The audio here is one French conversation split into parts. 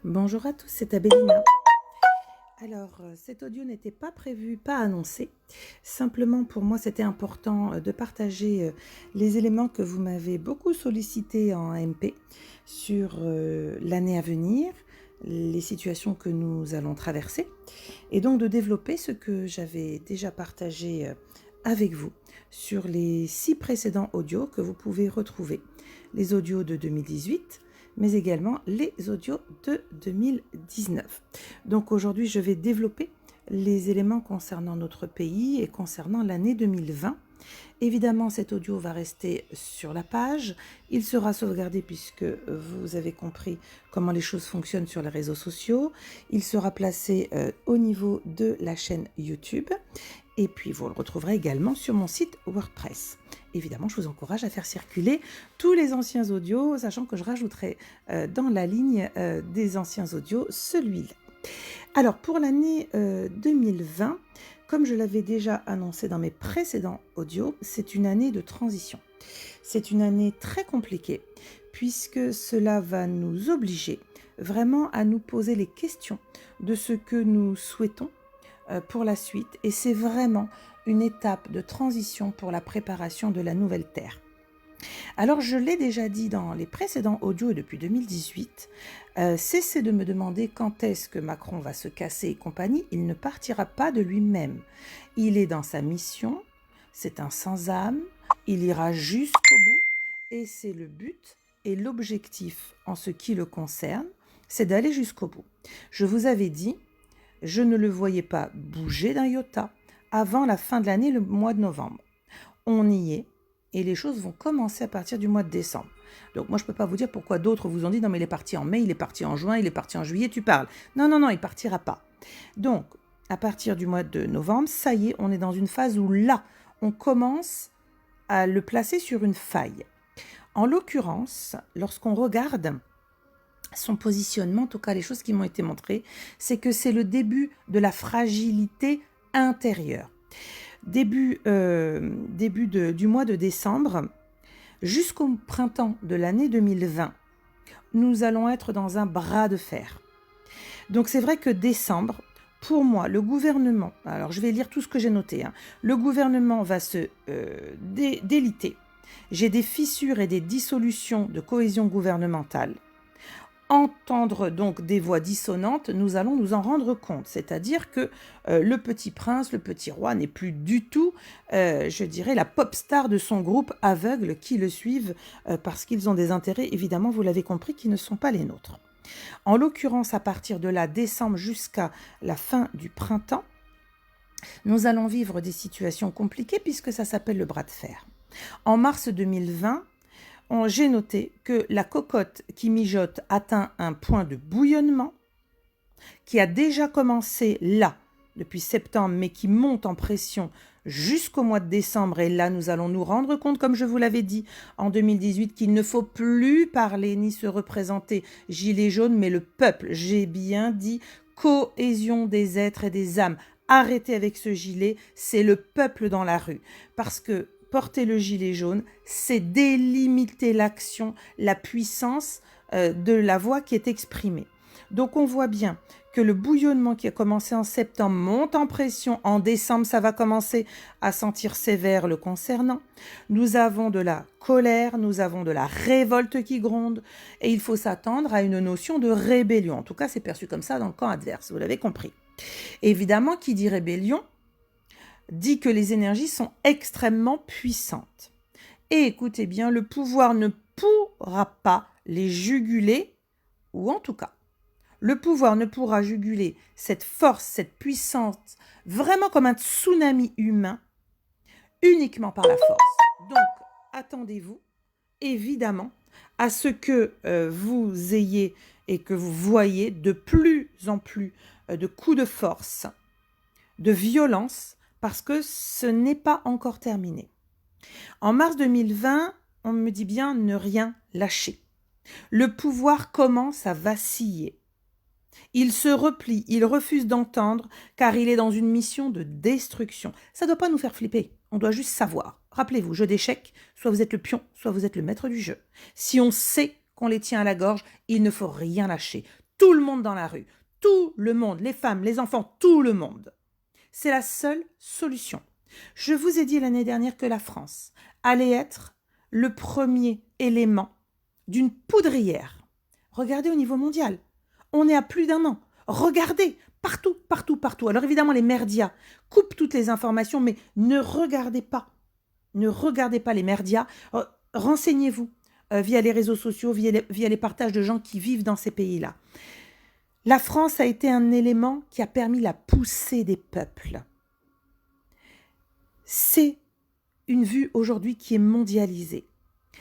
Bonjour à tous, c'est Abélina. Alors, cet audio n'était pas prévu, pas annoncé. Simplement, pour moi, c'était important de partager les éléments que vous m'avez beaucoup sollicités en MP sur l'année à venir, les situations que nous allons traverser, et donc de développer ce que j'avais déjà partagé avec vous sur les 6 précédents audios que vous pouvez retrouver. Les audios de 2018, mais également les audios de 2019. Donc aujourd'hui, je vais développer les éléments concernant notre pays et concernant l'année 2020. Évidemment, cet audio va rester sur la page. Il sera sauvegardé puisque vous avez compris comment les choses fonctionnent sur les réseaux sociaux. Il sera placé au niveau de la chaîne YouTube. Et puis, vous le retrouverez également sur mon site WordPress. Évidemment, je vous encourage à faire circuler tous les anciens audios, sachant que je rajouterai dans la ligne des anciens audios celui-là. Alors, pour l'année 2020, comme je l'avais déjà annoncé dans mes précédents audios, c'est une année de transition. C'est une année très compliquée, puisque cela va nous obliger vraiment à nous poser les questions de ce que nous souhaitons pour la suite. Et c'est vraiment une étape de transition pour la préparation de la nouvelle Terre. Alors, je l'ai déjà dit dans les précédents audios et depuis 2018, cessez de me demander quand est-ce que Macron va se casser et compagnie. Il ne partira pas de lui-même. Il est dans sa mission, c'est un sans-âme, il ira jusqu'au bout et c'est le but et l'objectif en ce qui le concerne, c'est d'aller jusqu'au bout. Je vous avais dit, je ne le voyais pas bouger d'un iota avant la fin de l'année, le mois de novembre. On y est. Et les choses vont commencer à partir du mois de décembre. Donc moi, je ne peux pas vous dire pourquoi d'autres vous ont dit « Non, mais il est parti en mai, il est parti en juin, il est parti en juillet, tu parles. » Non, il ne partira pas. Donc, à partir du mois de novembre, ça y est, on est dans une phase où là, on commence à le placer sur une faille. En l'occurrence, lorsqu'on regarde son positionnement, en tout cas les choses qui m'ont été montrées, c'est que c'est le début de la fragilité intérieure. Début du mois de décembre, jusqu'au printemps de l'année 2020, nous allons être dans un bras de fer. Donc c'est vrai que décembre, pour moi, le gouvernement, alors je vais lire tout ce que j'ai noté, le gouvernement va se déliter. J'ai des fissures et des dissolutions de cohésion gouvernementale. Entendre donc des voix dissonantes, nous allons nous en rendre compte. C'est-à-dire que le petit prince, le petit roi n'est plus du tout, je dirais, la pop star de son groupe aveugle qui le suivent parce qu'ils ont des intérêts, évidemment, vous l'avez compris, qui ne sont pas les nôtres. En l'occurrence, à partir de là, décembre jusqu'à la fin du printemps, nous allons vivre des situations compliquées puisque ça s'appelle le bras de fer. En mars 2020, j'ai noté que la cocotte qui mijote atteint un point de bouillonnement qui a déjà commencé là, depuis septembre, mais qui monte en pression jusqu'au mois de décembre. Et là, nous allons nous rendre compte, comme je vous l'avais dit en 2018, qu'il ne faut plus parler ni se représenter gilet jaune, mais le peuple. J'ai bien dit cohésion des êtres et des âmes. Arrêtez avec ce gilet, c'est le peuple dans la rue. Parce que porter le gilet jaune, c'est délimiter l'action, la puissance de la voix qui est exprimée. Donc on voit bien que le bouillonnement qui a commencé en septembre monte en pression. En décembre, ça va commencer à sentir sévère le concernant. Nous avons de la colère, nous avons de la révolte qui gronde et il faut s'attendre à une notion de rébellion. En tout cas, c'est perçu comme ça dans le camp adverse, vous l'avez compris. Évidemment, qui dit rébellion dit que les énergies sont extrêmement puissantes. Et écoutez bien, le pouvoir ne pourra pas les juguler, ou en tout cas, le pouvoir ne pourra juguler cette force, cette puissance, vraiment comme un tsunami humain, uniquement par la force. Donc, attendez-vous, évidemment, à ce que vous ayez et que vous voyez de plus en plus de coups de force, de violence, parce que ce n'est pas encore terminé. En mars 2020, on me dit bien ne rien lâcher. Le pouvoir commence à vaciller. Il se replie, il refuse d'entendre, car il est dans une mission de destruction. Ça ne doit pas nous faire flipper, on doit juste savoir. Rappelez-vous, jeu d'échecs, soit vous êtes le pion, soit vous êtes le maître du jeu. Si on sait qu'on les tient à la gorge, il ne faut rien lâcher. tout le monde dans la rue, tout le monde, les femmes, les enfants, tout le monde. C'est la seule solution. Je vous ai dit l'année dernière que la France allait être le premier élément d'une poudrière. Regardez au niveau mondial, on est à plus d'1 an. Regardez, partout, partout, partout. Alors évidemment, les merdias coupent toutes les informations, mais ne regardez pas les merdias. Renseignez-vous via les réseaux sociaux, via les partages de gens qui vivent dans ces pays-là. La France a été un élément qui a permis la poussée des peuples. C'est une vue aujourd'hui qui est mondialisée.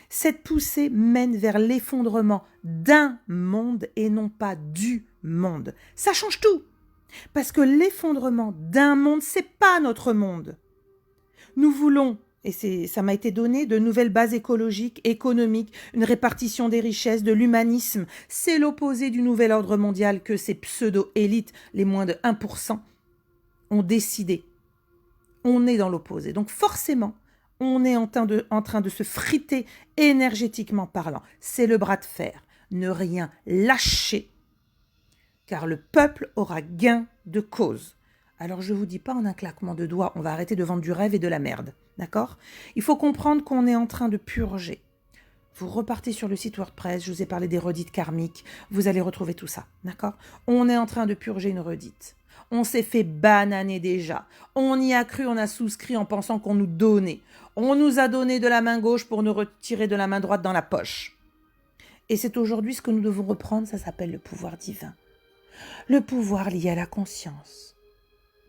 Cette poussée mène vers l'effondrement d'un monde et non pas du monde. Ça change tout. Parce que l'effondrement d'un monde, c'est pas notre monde. Nous voulons, et ça m'a été donné, de nouvelles bases écologiques, économiques, une répartition des richesses, de l'humanisme. C'est l'opposé du nouvel ordre mondial que ces pseudo-élites, les moins de 1%, ont décidé. On est dans l'opposé. Donc forcément, on est en train de se friter énergétiquement parlant. C'est le bras de fer. Ne rien lâcher, car le peuple aura gain de cause. Alors je ne vous dis pas en un claquement de doigts, on va arrêter de vendre du rêve et de la merde, d'accord? Il faut comprendre qu'on est en train de purger. Vous repartez sur le site WordPress, je vous ai parlé des redites karmiques, vous allez retrouver tout ça, d'accord? On est en train de purger une redite. On s'est fait bananer déjà. On y a cru, on a souscrit en pensant qu'on nous donnait. On nous a donné de la main gauche pour nous retirer de la main droite dans la poche. Et c'est aujourd'hui ce que nous devons reprendre, ça s'appelle le pouvoir divin. Le pouvoir lié à la conscience.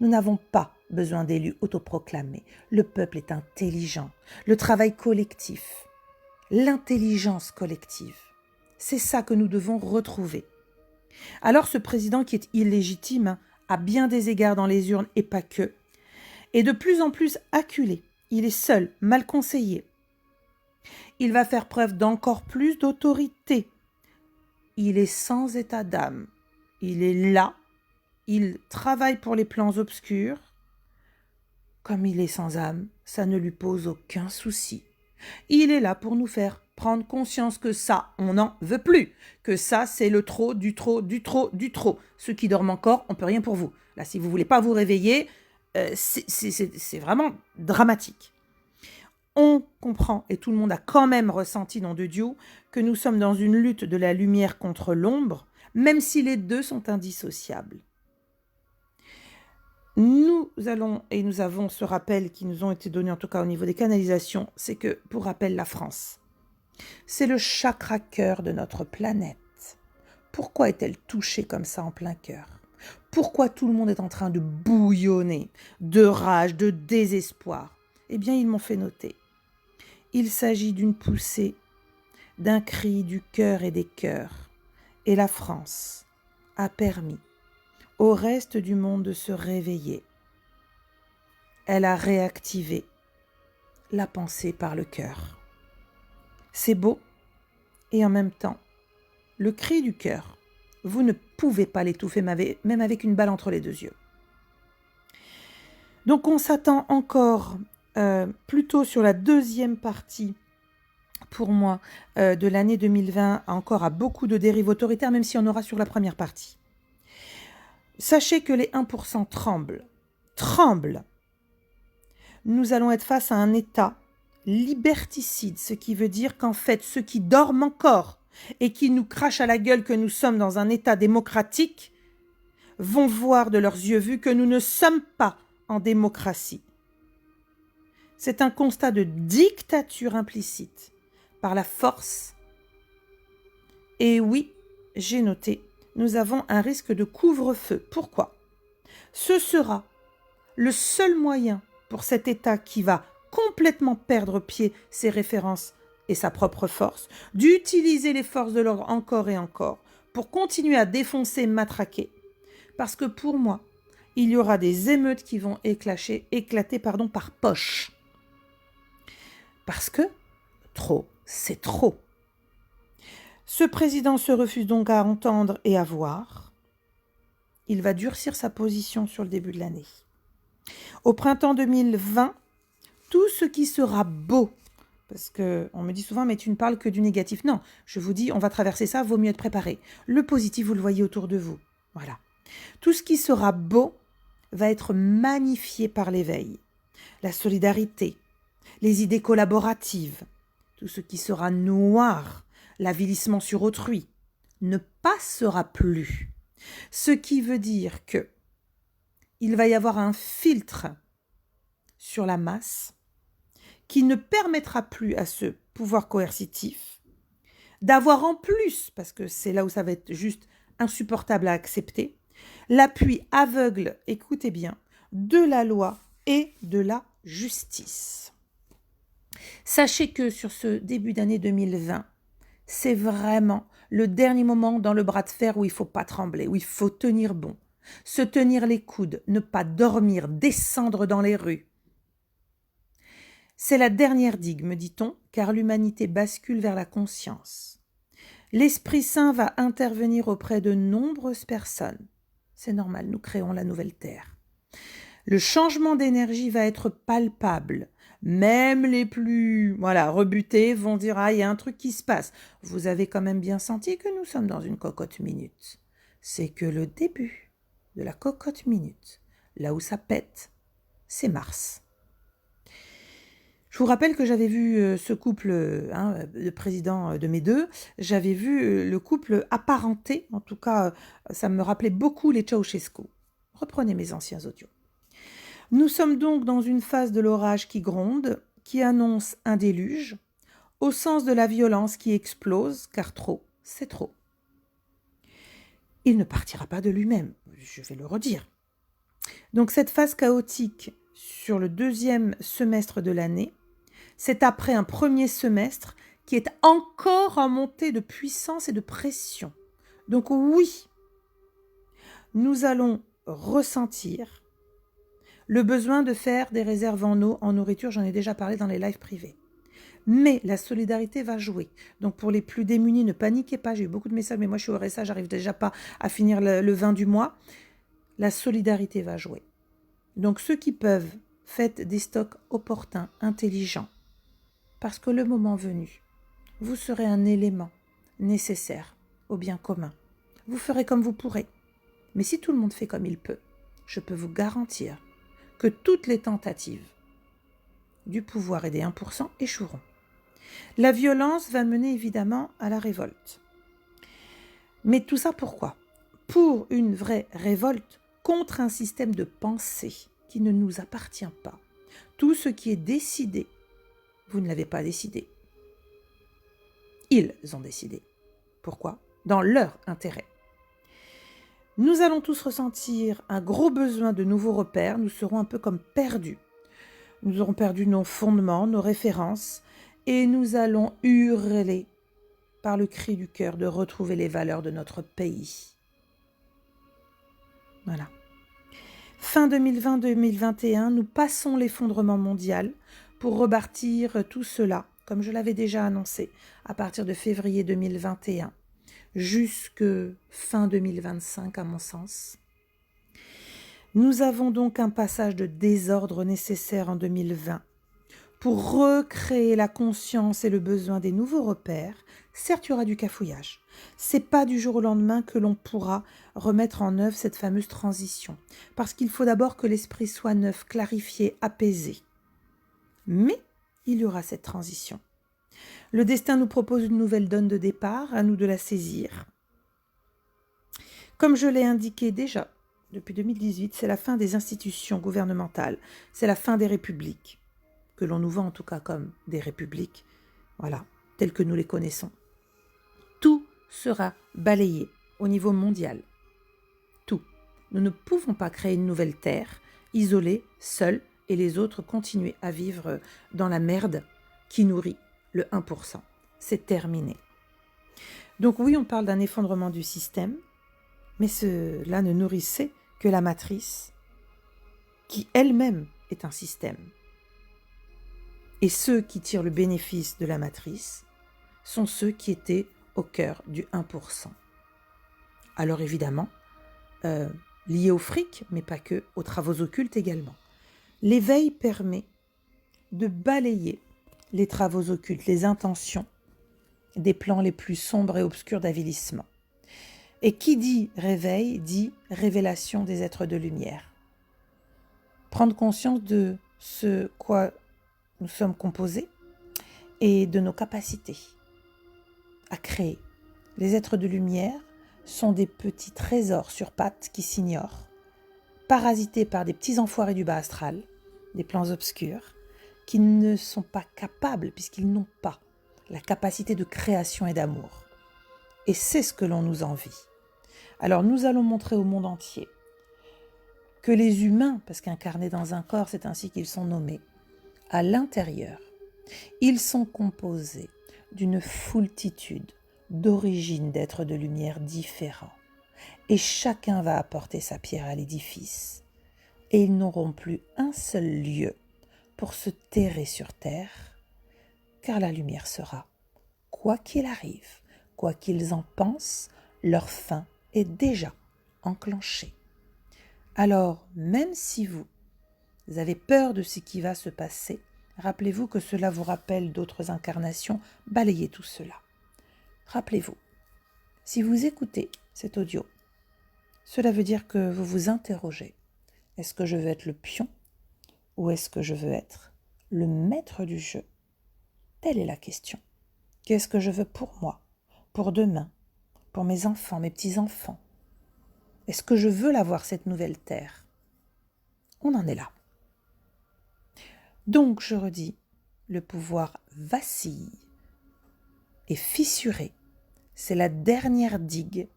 Nous n'avons pas besoin d'élus autoproclamés. Le peuple est intelligent. Le travail collectif, l'intelligence collective, c'est ça que nous devons retrouver. Alors ce président qui est illégitime, à bien des égards dans les urnes et pas que, est de plus en plus acculé. Il est seul, mal conseillé. Il va faire preuve d'encore plus d'autorité. Il est sans état d'âme. Il est là. Il travaille pour les plans obscurs. Comme il est sans âme, ça ne lui pose aucun souci. Il est là pour nous faire prendre conscience que ça, on n'en veut plus. Que ça, c'est le trop, du trop, du trop, du trop. Ceux qui dorment encore, on peut rien pour vous. Là, si vous ne voulez pas vous réveiller, c'est vraiment dramatique. On comprend, et tout le monde a quand même ressenti, nom de Dieu, que nous sommes dans une lutte de la lumière contre l'ombre, même si les deux sont indissociables. Nous avons ce rappel qui nous ont été donnés, en tout cas au niveau des canalisations, c'est que, pour rappel, la France, c'est le chakra cœur de notre planète. Pourquoi est-elle touchée comme ça en plein cœur? Pourquoi tout le monde est en train de bouillonner, de rage, de désespoir? Eh bien, ils m'ont fait noter. Il s'agit d'une poussée, d'un cri du cœur et des cœurs. Et la France a permis au reste du monde de se réveiller. Elle a réactivé la pensée par le cœur. C'est beau et en même temps, le cri du cœur, vous ne pouvez pas l'étouffer même avec une balle entre les deux yeux. Donc on s'attend encore plutôt sur la deuxième partie, pour moi, de l'année 2020, encore à beaucoup de dérives autoritaires, même si on aura sur la première partie. Sachez que les 1% tremblent. Nous allons être face à un État liberticide, ce qui veut dire qu'en fait, ceux qui dorment encore et qui nous crachent à la gueule que nous sommes dans un État démocratique vont voir de leurs yeux vus que nous ne sommes pas en démocratie. C'est un constat de dictature implicite par la force. Et oui, j'ai noté, nous avons un risque de couvre-feu. Pourquoi? Ce sera le seul moyen pour cet État qui va complètement perdre pied ses références et sa propre force, d'utiliser les forces de l'ordre encore et encore pour continuer à défoncer, matraquer. Parce que pour moi, il y aura des émeutes qui vont éclater par poche. Parce que trop, c'est trop. Ce président se refuse donc à entendre et à voir. Il va durcir sa position sur le début de l'année. Au printemps 2020, tout ce qui sera beau, parce qu'on me dit souvent, mais tu ne parles que du négatif. Non, je vous dis, on va traverser ça, vaut mieux être préparé. Le positif, vous le voyez autour de vous. Voilà. Tout ce qui sera beau va être magnifié par l'éveil. La solidarité, les idées collaboratives, tout ce qui sera noir, l'avilissement sur autrui, ne passera plus. Ce qui veut dire que il va y avoir un filtre sur la masse qui ne permettra plus à ce pouvoir coercitif d'avoir en plus, parce que c'est là où ça va être juste insupportable à accepter, l'appui aveugle, écoutez bien, de la loi et de la justice. Sachez que sur ce début d'année 2020, c'est vraiment le dernier moment dans le bras de fer où il ne faut pas trembler, où il faut tenir bon, se tenir les coudes, ne pas dormir, descendre dans les rues. C'est la dernière digue, me dit-on, car l'humanité bascule vers la conscience. L'Esprit Saint va intervenir auprès de nombreuses personnes. C'est normal, nous créons la nouvelle terre. Le changement d'énergie va être palpable. Même les plus rebutés vont dire « Ah, il y a un truc qui se passe ». Vous avez quand même bien senti que nous sommes dans une cocotte minute. C'est que le début de la cocotte minute, là où ça pète, c'est Mars. Je vous rappelle que j'avais vu ce couple, le président de mes deux, j'avais vu le couple apparenté, en tout cas, ça me rappelait beaucoup les Ceausescu. Reprenez mes anciens audios. Nous sommes donc dans une phase de l'orage qui gronde, qui annonce un déluge, au sens de la violence qui explose, car trop, c'est trop. Il ne partira pas de lui-même, je vais le redire. Donc cette phase chaotique sur le deuxième semestre de l'année, c'est après un premier semestre qui est encore en montée de puissance et de pression. Donc oui, nous allons ressentir le besoin de faire des réserves en eau, en nourriture, j'en ai déjà parlé dans les lives privés. Mais la solidarité va jouer. Donc pour les plus démunis, ne paniquez pas, j'ai eu beaucoup de messages, mais moi je suis au RSA, j'arrive déjà pas à finir le 20 du mois. La solidarité va jouer. Donc ceux qui peuvent, faites des stocks opportuns, intelligents. Parce que le moment venu, vous serez un élément nécessaire au bien commun. Vous ferez comme vous pourrez. Mais si tout le monde fait comme il peut, je peux vous garantir que toutes les tentatives du pouvoir et des 1% échoueront. La violence va mener évidemment à la révolte. Mais tout ça pourquoi ? Pour une vraie révolte contre un système de pensée qui ne nous appartient pas. Tout ce qui est décidé, vous ne l'avez pas décidé. Ils ont décidé. Pourquoi ? Dans leur intérêt. Nous allons tous ressentir un gros besoin de nouveaux repères, nous serons un peu comme perdus. Nous aurons perdu nos fondements, nos références, et nous allons hurler par le cri du cœur de retrouver les valeurs de notre pays. Voilà. Fin 2020-2021, nous passons l'effondrement mondial pour rebâtir tout cela, comme je l'avais déjà annoncé, à partir de février 2021. Jusque fin 2025 à mon sens. Nous avons donc un passage de désordre nécessaire en 2020 pour recréer la conscience et le besoin des nouveaux repères. Certes, il y aura du cafouillage. C'est pas du jour au lendemain que l'on pourra remettre en œuvre cette fameuse transition, parce qu'il faut d'abord que l'esprit soit neuf, clarifié, apaisé. Mais il y aura cette transition. Le destin nous propose une nouvelle donne de départ, à nous de la saisir. Comme je l'ai indiqué déjà, depuis 2018, c'est la fin des institutions gouvernementales, c'est la fin des républiques, que l'on nous vend en tout cas comme des républiques, voilà, telles que nous les connaissons. Tout sera balayé au niveau mondial. Tout. Nous ne pouvons pas créer une nouvelle terre, isolée, seule, et les autres continuer à vivre dans la merde qui nourrit le 1%. C'est terminé. Donc oui, on parle d'un effondrement du système, mais cela ne nourrissait que la matrice, qui elle-même est un système. Et ceux qui tirent le bénéfice de la matrice sont ceux qui étaient au cœur du 1%. Alors évidemment, liés au fric, mais pas que, aux travaux occultes également. L'éveil permet de balayer les travaux occultes, les intentions des plans les plus sombres et obscurs d'avilissement. Et qui dit réveil, dit révélation des êtres de lumière. Prendre conscience de ce quoi nous sommes composés et de nos capacités à créer. Les êtres de lumière sont des petits trésors sur pattes qui s'ignorent, parasités par des petits enfoirés du bas astral, des plans obscurs, qui ne sont pas capables, puisqu'ils n'ont pas la capacité de création et d'amour. Et c'est ce que l'on nous envie. Alors nous allons montrer au monde entier que les humains, parce qu'incarnés dans un corps, c'est ainsi qu'ils sont nommés, à l'intérieur, ils sont composés d'une foultitude d'origines d'êtres de lumière différents. Et chacun va apporter sa pierre à l'édifice. Et ils n'auront plus un seul lieu pour se terrer sur terre, car la lumière sera, quoi qu'il arrive, quoi qu'ils en pensent, leur fin est déjà enclenchée. Alors, même si vous avez peur de ce qui va se passer, rappelez-vous que cela vous rappelle d'autres incarnations, balayez tout cela. Rappelez-vous, si vous écoutez cet audio, cela veut dire que vous vous interrogez. Est-ce que je veux être le pion ou est-ce que je veux être le maître du jeu? Telle est la question. Qu'est-ce que je veux pour moi, pour demain, pour mes enfants, mes petits-enfants? Est-ce que je veux l'avoir, cette nouvelle terre? On en est là. Donc, je redis, le pouvoir vacille et fissuré. C'est la dernière digue.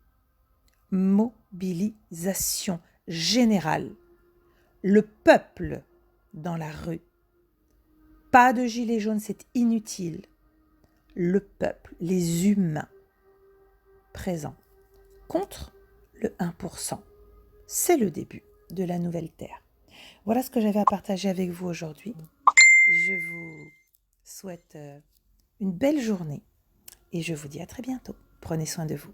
Mobilisation générale. Le peuple dans la rue. Pas de gilets jaunes, c'est inutile. Le peuple, les humains présents contre le 1%. C'est le début de la nouvelle Terre. Voilà ce que j'avais à partager avec vous aujourd'hui. Je vous souhaite une belle journée et je vous dis à très bientôt. Prenez soin de vous.